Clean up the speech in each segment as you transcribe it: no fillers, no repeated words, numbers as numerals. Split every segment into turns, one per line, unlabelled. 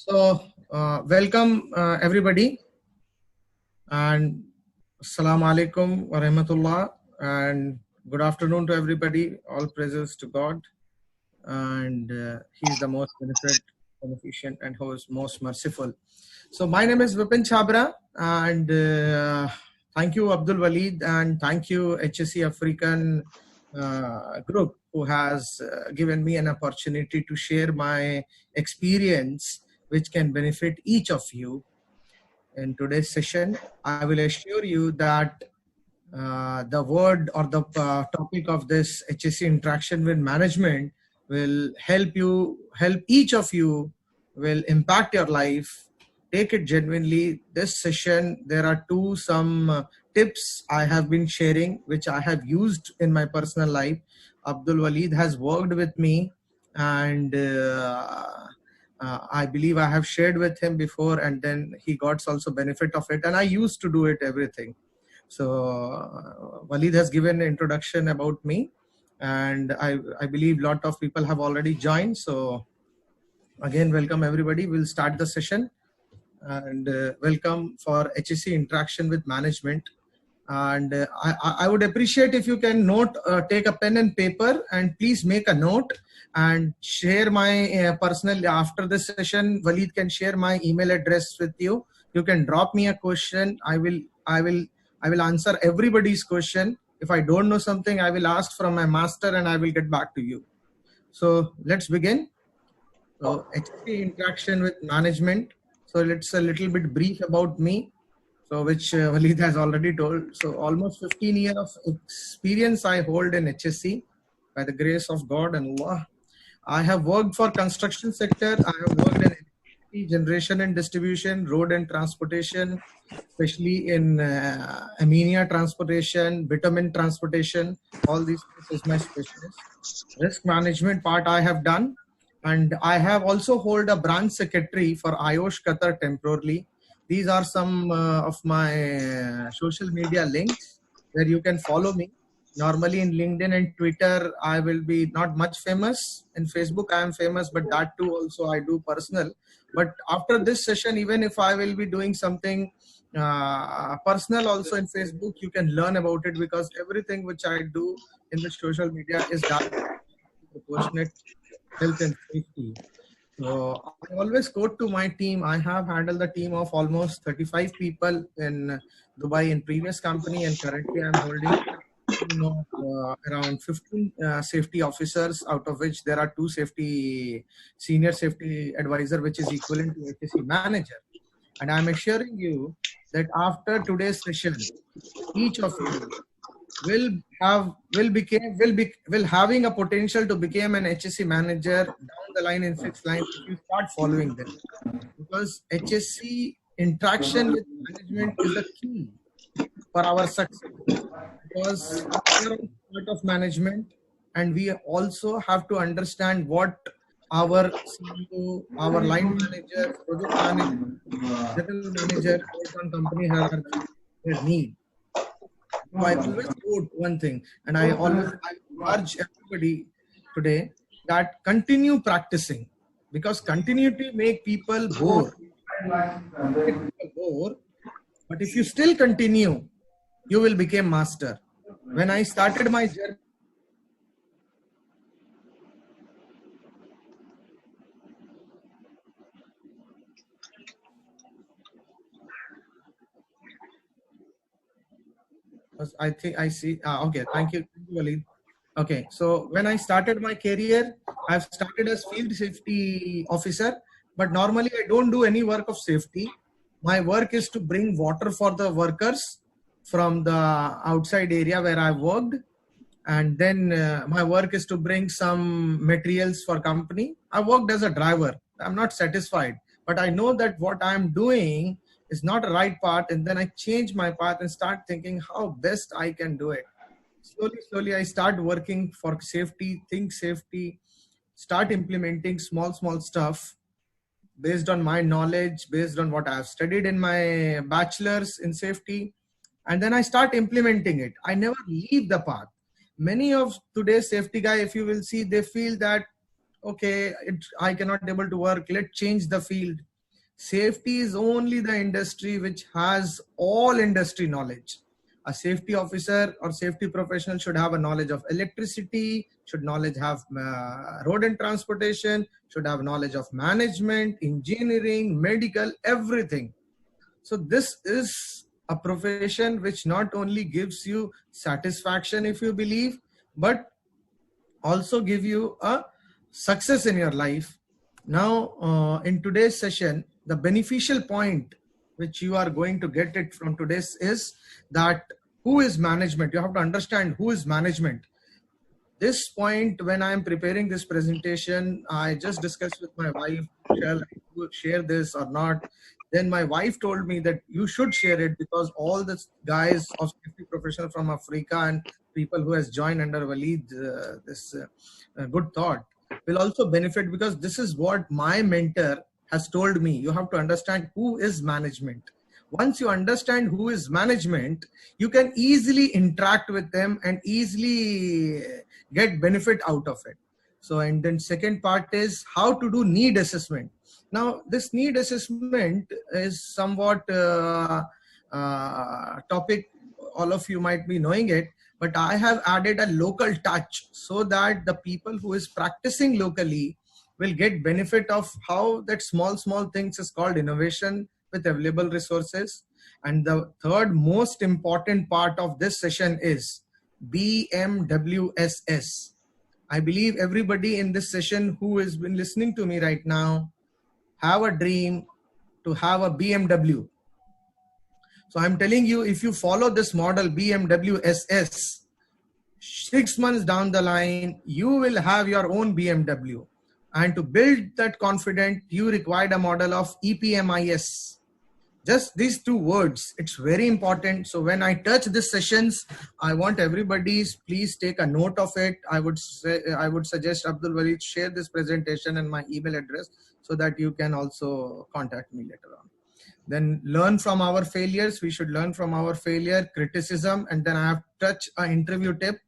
Welcome everybody, and Assalamu alaikum wa rahmatullah, and good afternoon to everybody. All praises to God, and He is the most beneficent, and who is most merciful. So, my name is Vipin Chabra, and thank you, Abdul Waleed, and thank you, HSC African Group, who has given me an opportunity to share my experience, which can benefit each of you. In today's session, I will assure you that the word or the topic of this HSC interaction with management will help each of you, will impact your life. Take it genuinely. This session, there are some tips I have been sharing, which I have used in my personal life. Abdul Waleed has worked with me, and I believe I have shared with him before, and then he got also benefit of it, and I used to do it everything. So Waleed has given an introduction about me, and I believe a lot of people have already joined. So again, welcome everybody. We'll start the session, and welcome for HSC interaction with management. And I would appreciate if you can take a pen and paper, and please make a note and share my personal. After this session, Waleed can share my email address with you. You can drop me a question. I will answer everybody's question. If I don't know something, I will ask from my master, and I will get back to you. So let's begin. So HSC interaction with management. So let's a little bit brief about me. So which Waleed has already told. So almost 15 years of experience I hold in HSC by the grace of God and Allah. I have worked for construction sector. I have worked in electricity generation and distribution, road and transportation, especially in ammonia transportation, bitumen transportation. All these is my specialist. Risk management part I have done, and I have also hold a branch secretary for IOSH Qatar temporarily. These are some of my social media links where you can follow me. Normally in LinkedIn and Twitter, I will be not much famous. In Facebook, I am famous, but that too also I do personal. But after this session, even if I will be doing something personal also in Facebook, you can learn about it, because everything which I do in the social media is done proportionate health and safety. So I always quote to my team. I have handled the team of almost 35 people in Dubai in previous company, and currently I'm holding around 15 safety officers, out of which there are 2 senior safety advisor, which is equivalent to HSC manager. And I'm assuring you that after today's session, each of you will having a potential to become an HSC manager down the line in 6 lines if you start following them. Because HSC interaction with management is the key for our success. Because we are part of management, and we also have to understand what our CEO, our line manager, project manager, general manager, based on company have their need. So I always quote one thing, and I urge everybody today that continue practicing, because continuity make people bored. But if you still continue, you will become master. When I started my journey, I think I see. Okay, thank you, Waleed. Okay, so when I started my career, I've started as field safety officer, but normally I don't do any work of safety. My work is to bring water for the workers from the outside area where I worked, and then my work is to bring some materials for company. I worked as a driver. I'm not satisfied, but I know that what I'm doing is not a right path, and then I change my path and start thinking how best I can do it. Slowly I start working for safety, think safety, start implementing small stuff based on my knowledge, based on what I have studied in my bachelor's in safety, and then I start implementing it. I never leave the path. Many of today's safety guy, if you will see, they feel that, okay, I cannot able to work, let's change the field. Safety is only the industry which has all industry knowledge. A safety officer or safety professional should have a knowledge of electricity, should knowledge have road and transportation, should have knowledge of management, engineering, medical, everything. So this is a profession which not only gives you satisfaction if you believe, but also give you a success in your life. Now, in today's session, the beneficial point which you are going to get it from today's is that who is management? You have to understand who is management. This point, when I am preparing this presentation, I just discussed with my wife, shall I share this or not? Then my wife told me that you should share it because all the guys of safety professional from Africa and people who has joined under Waleed, this good thought will also benefit, because this is what my mentor has told me. You have to understand who is management. Once you understand who is management, you can easily interact with them and easily get benefit out of it. So, and then second part is how to do need assessment. Now, this need assessment is somewhat topic, all of you might be knowing it, but I have added a local touch so that the people who is practicing locally will get benefit of how that small things is called innovation with available resources. And the third most important part of this session is BMWSS. I believe everybody in this session who has been listening to me right now have a dream to have a BMW. So I'm telling you, if you follow this model BMWSS, 6 months down the line, you will have your own BMW. And to build that confidence, you required a model of EPMIS. Just these two words, it's very important. So when I touch these sessions, I want everybody, please take a note of it. I would suggest Abdul Waleed share this presentation and my email address so that you can also contact me later on. Then learn from our failures. We should learn from our failure, criticism, and then I have touched an interview tip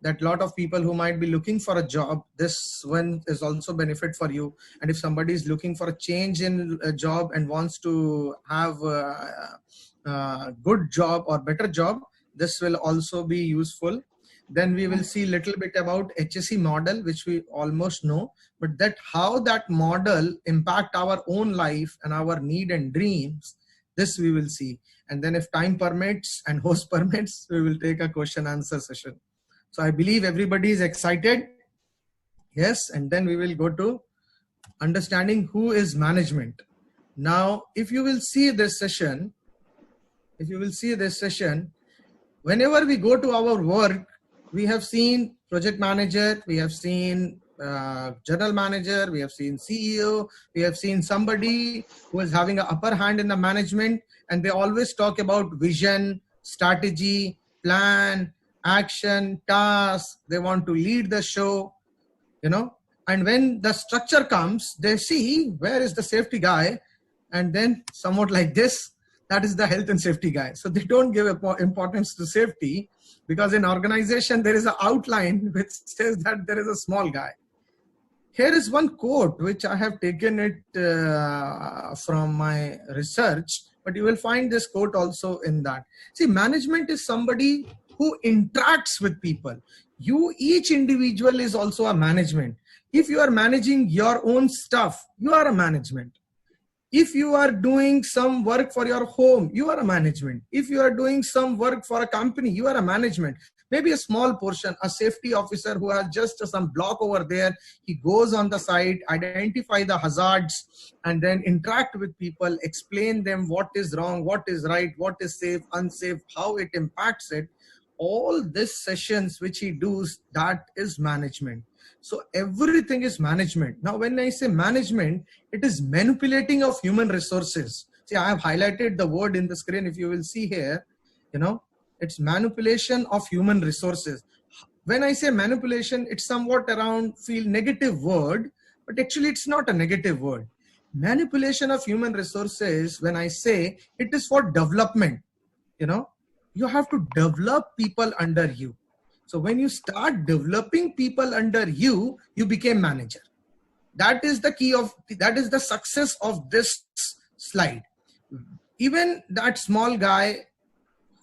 that a lot of people who might be looking for a job, this one is also benefit for you. And if somebody is looking for a change in a job and wants to have a good job or better job, this will also be useful. Then we will see a little bit about HSE model, which we almost know, but that how that model impact our own life and our need and dreams, this we will see. And then if time permits and host permits, we will take a question answer session. So I believe everybody is excited. Yes, and then we will go to understanding who is management. Now, if you will see this session, whenever we go to our work, we have seen project manager, we have seen general manager, we have seen CEO, we have seen somebody who is having an upper hand in the management, and they always talk about vision, strategy, plan, action, task. They want to lead the show, you know. And when the structure comes, they see where is the safety guy, and then somewhat like this, that is the health and safety guy. So they don't give importance to safety, because in organization there is an outline which says that there is a small guy. Here is one quote which I have taken it from my research, but you will find this quote also in that. See, management is somebody who interacts with people. Each individual is also a management. If you are managing your own stuff, you are a management. If you are doing some work for your home, you are a management. If you are doing some work for a company, you are a management. Maybe a small portion, a safety officer who has just some block over there, he goes on the site, identify the hazards, and then interact with people, explain them what is wrong, what is right, what is safe, unsafe, how it impacts it. All these sessions which he does, that is management. So everything is management. Now, when I say management, it is manipulating of human resources. See, I have highlighted the word in the screen. If you will see here, you know, it's manipulation of human resources. When I say manipulation, it's somewhat around feel negative word, but actually it's not a negative word. Manipulation of human resources, when I say it is for development, you know, you have to develop people under you. So when you start developing people under you, you became manager. That is the key of, that is the success of this slide. Even that small guy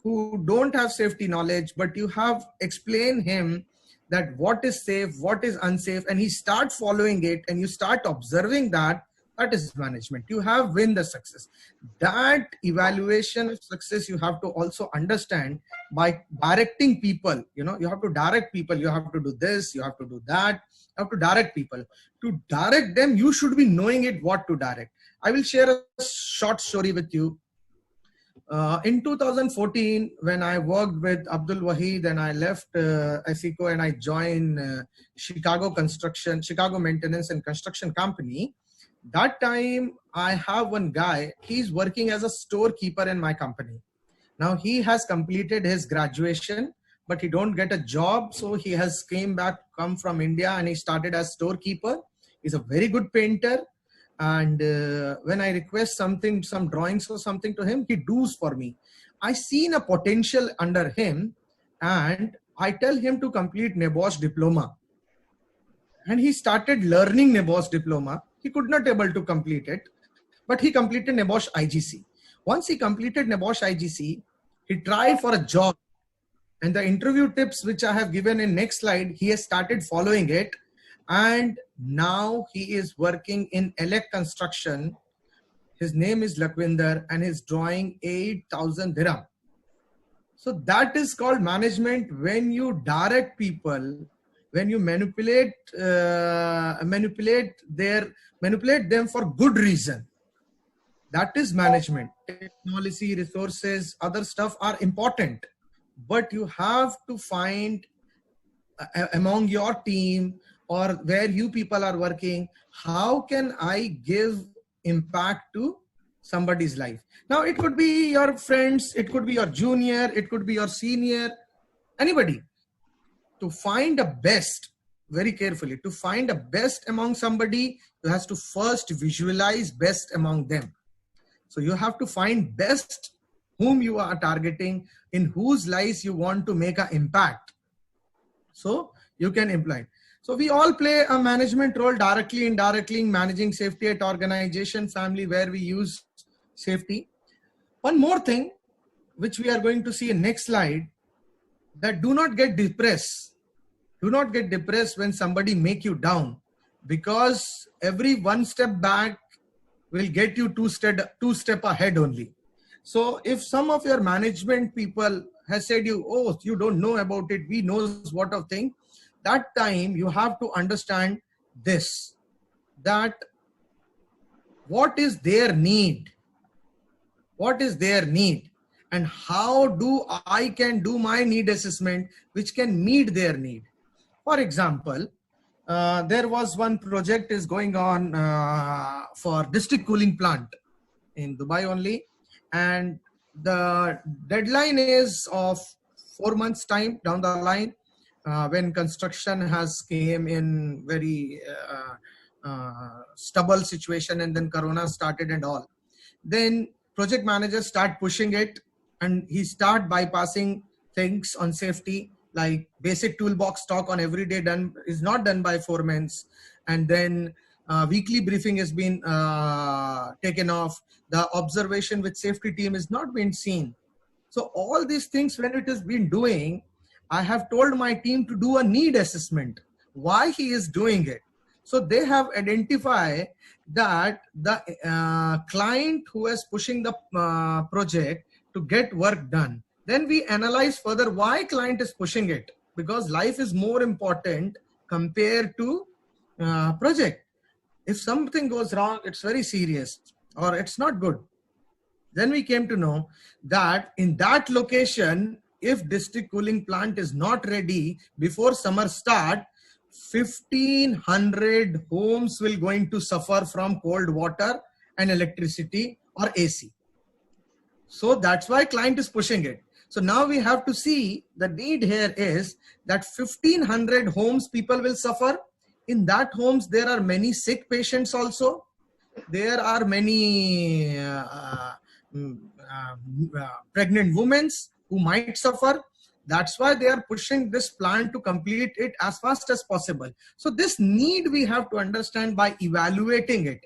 who don't have safety knowledge, but you have explained him that what is safe, what is unsafe, and he start following it, and you start observing that, that is management. You have win the success. That evaluation of success you have to also understand by directing people. You know, you have to direct people. You have to do this, you have to do that. You have to direct people. To direct them, you should be knowing it what to direct. I will share a short story with you. In 2014, when I worked with Abdul Wahid and I left ASICO and I joined Chicago Maintenance and Construction Company, that time I have one guy, he's working as a storekeeper in my company. Now he has completed his graduation, but he don't get a job. So he has come from India and he started as storekeeper. He's a very good painter. And when I request something, some drawings or something to him, he does for me. I seen a potential under him and I tell him to complete NEBOSH diploma. And he started learning NEBOSH diploma. He could not able to complete it, but he completed NEBOSH IGC. Once he completed NEBOSH IGC, he tried for a job. And the interview tips which I have given in next slide, he has started following it. And now he is working in Elect Construction. His name is Lakwinder and he's drawing 8,000 dirham. So that is called management. When you direct people, when you manipulate them for good reason, that is management. Technology, resources, other stuff are important, but you have to find among your team or where you people are working, how can I give impact to somebody's life? Now it could be your friends, it could be your junior, it could be your senior, anybody. To find a best, very carefully, to find a best among somebody, you have to first visualize best among them. So you have to find best whom you are targeting, in whose lives you want to make an impact. So you can imply. So we all play a management role directly, indirectly in managing safety at organization, family, where we use safety. One more thing, which we are going to see in next slide, that do not get depressed. Do not get depressed when somebody make you down, because every one step back will get you two step ahead only. So if some of your management people has said you, oh, you don't know about it, we knows what of thing, that time you have to understand this, that what is their need? What is their need? And how do I can do my need assessment which can meet their need? For example, there was one project is going on for district cooling plant in Dubai only. And the deadline is of 4 months time down the line. When construction has came in very stubble situation, and then Corona started and all, then project managers start pushing it, and he start bypassing things on safety, like basic toolbox talk on every day is not done by foremen, and then weekly briefing has been taken off. The observation with safety team is not been seen. So all these things, when it has been doing, I have told my team to do a need assessment, why he is doing it. So they have identified that the client who is pushing the project to get work done. Then we analyze further why client is pushing it, because life is more important compared to project. If something goes wrong, it's very serious or it's not good. Then we came to know that in that location, if district cooling plant is not ready before summer start, 1,500 homes will going to suffer from cold water and electricity or AC. So that's why client is pushing it. So now we have to see the need here is that 1,500 homes people will suffer. In that homes, there are many sick patients also. There are many pregnant women who might suffer. That's why they are pushing this plan to complete it as fast as possible. So this need we have to understand by evaluating it.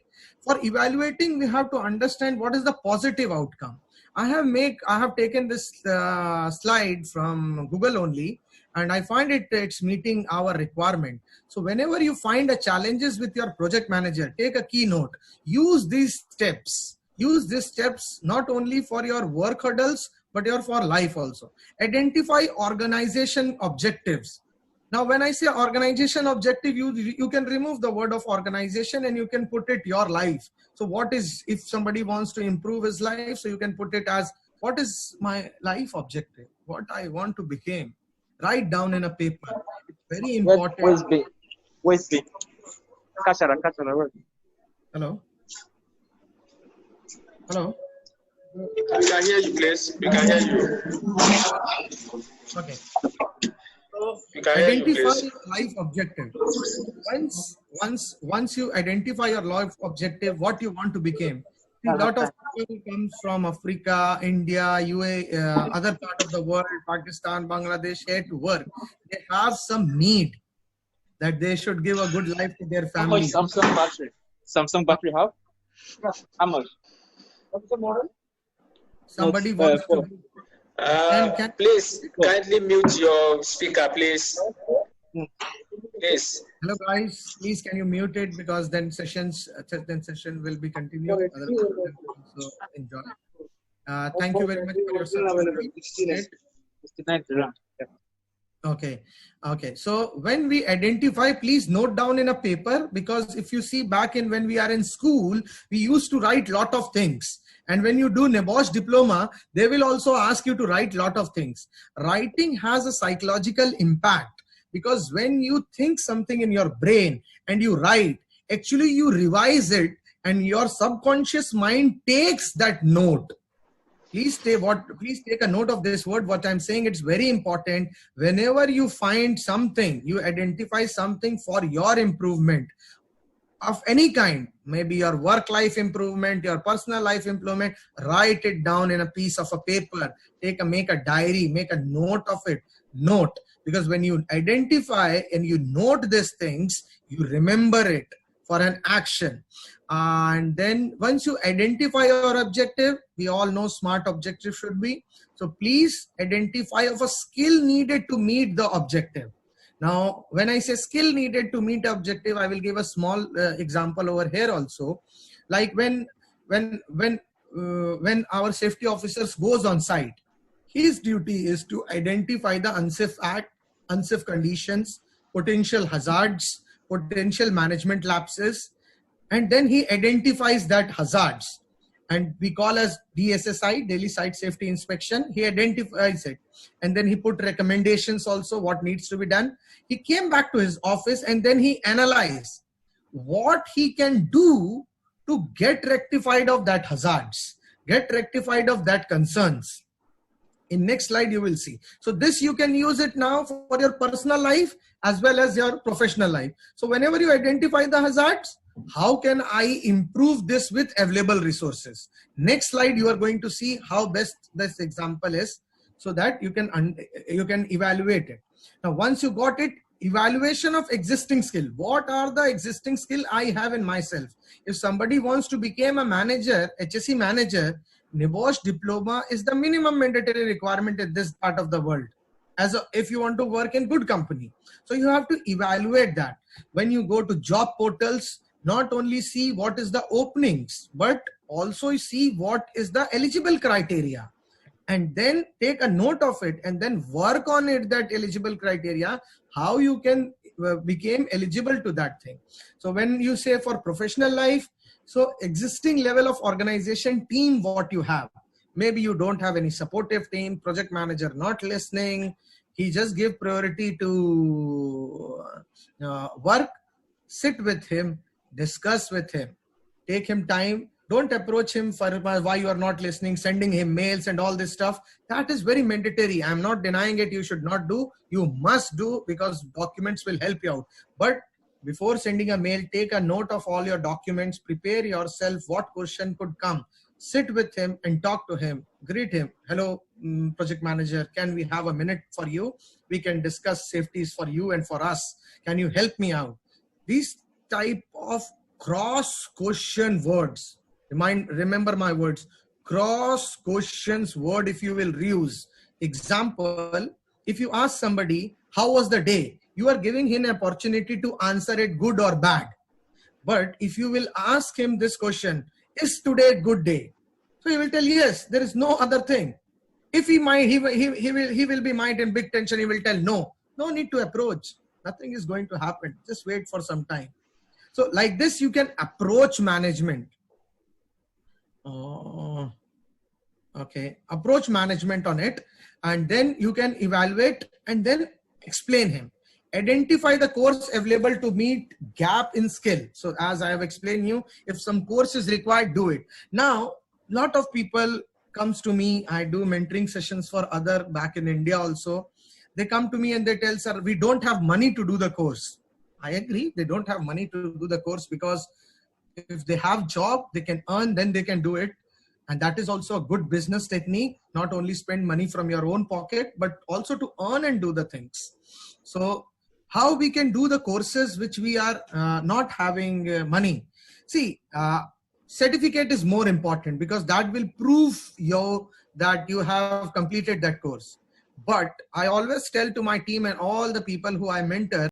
For evaluating, we have to understand what is the positive outcome. I have taken this slide from Google only, and I find it's meeting our requirement. So whenever you find a challenges with your project manager, take a keynote, use these steps. Use these steps not only for your work hurdles, but for life also. Identify organization objectives. Now, when I say organization objective, you can remove the word of organization and you can put it your life. So what is, if somebody wants to improve his life, so you can put it as, what is my life objective? What I want to become? Write down in a paper. It's very important.
Where's B?
Hello? Hello?
We can hear you, please. We can hear you.
Okay.
We can hear you,
Identify
please.
your life objective. Once you identify your life objective, what you want to become. A lot of people come from Africa, India, UAE, other part of the world, Pakistan, Bangladesh, here to work. They have some need that they should give a good life to their family.
How much Samsung battery have? How much? What's the model?
Somebody wants to.
Please kindly mute your speaker, please. Please.
Hello guys, please can you mute it, because then session will be continued. Other people can also enjoy. Thank you very much for your support. Okay. So when we identify, please note down in a paper, because if you see back in when we are in school, we used to write lot of things. And when you do NEBOSH diploma, they will also ask you to write lot of things. Writing has a psychological impact, because when you think something in your brain and you write, actually you revise it and your subconscious mind takes that note. Please take a note of this word, what I'm saying. It's very important. Whenever you find something, you identify something for your improvement of any kind, maybe your work life improvement, your personal life improvement, write it down in a piece of a paper. Make a diary, make a note of it. Note, because when you identify and you note these things, you remember it for an action. And then once you identify your objective, we all know SMART objective should be. So please identify of a skill needed to meet the objective. Now, when I say skill needed to meet objective, I will give a small example over here also. Like when our safety officers goes on site, his duty is to identify the unsafe conditions, potential hazards, potential management lapses, and then he identifies that hazards, and we call as DSSI, Daily Site Safety Inspection. He identifies it, and then he put recommendations also what needs to be done. He came back to his office and then he analyzed what he can do to get rectified of that hazards, get rectified of that concerns. In next slide you will see. So this you can use it now for your personal life as well as your professional life. So whenever you identify the hazards, how can I improve this with available resources? Next slide you are going to see how best this example is, so that you can evaluate it. Now once you got it, evaluation of existing skill. What are the existing skill I have in myself? If somebody wants to become a manager, HSE manager, NEBOSH diploma is the minimum mandatory requirement in this part of the world, if you want to work in good company. So you have to evaluate that. When you go to job portals, not only see what is the openings, but also see what is the eligible criteria, and then take a note of it and then work on it, that eligible criteria, how you can become eligible to that thing. So when you say for professional life, so existing level of organization team, what you have, maybe you don't have any supportive team, project manager not listening, he just give priority to work. Sit with him, discuss with him, take him time. Don't approach him for why you are not listening, sending him mails and all this stuff. That is very mandatory. I'm not denying it. You should not do. You must do, because documents will help you out. But before sending a mail, take a note of all your documents. Prepare yourself what question could come. Sit with him and talk to him. Greet him. Hello, project manager. Can we have a minute for you? We can discuss safeties for you and for us. Can you help me out? These type of cross-question words. Remember my words. Cross-questions word if you will reuse. Example, if you ask somebody, how was the day? You are giving him an opportunity to answer it good or bad. But if you will ask him this question, is today a good day? So he will tell yes, there is no other thing. If he will be mind in big tension, he will tell no need to approach. Nothing is going to happen. Just wait for some time. So like this, you can approach management. Approach management on it, and then you can evaluate and then explain him. Identify the course available to meet gap in skill. So as I have explained you, if some course is required, do it. Now, lot of people comes to me. I do mentoring sessions for other back in India also. They come to me and they tell, sir, we don't have money to do the course. I agree. They don't have money to do the course because if they have job, they can earn, then they can do it. And that is also a good business technique. Not only spend money from your own pocket, but also to earn and do the things. So how we can do the courses which we are not having money? See, certificate is more important because that will prove that you have completed that course. But I always tell to my team and all the people who I mentor,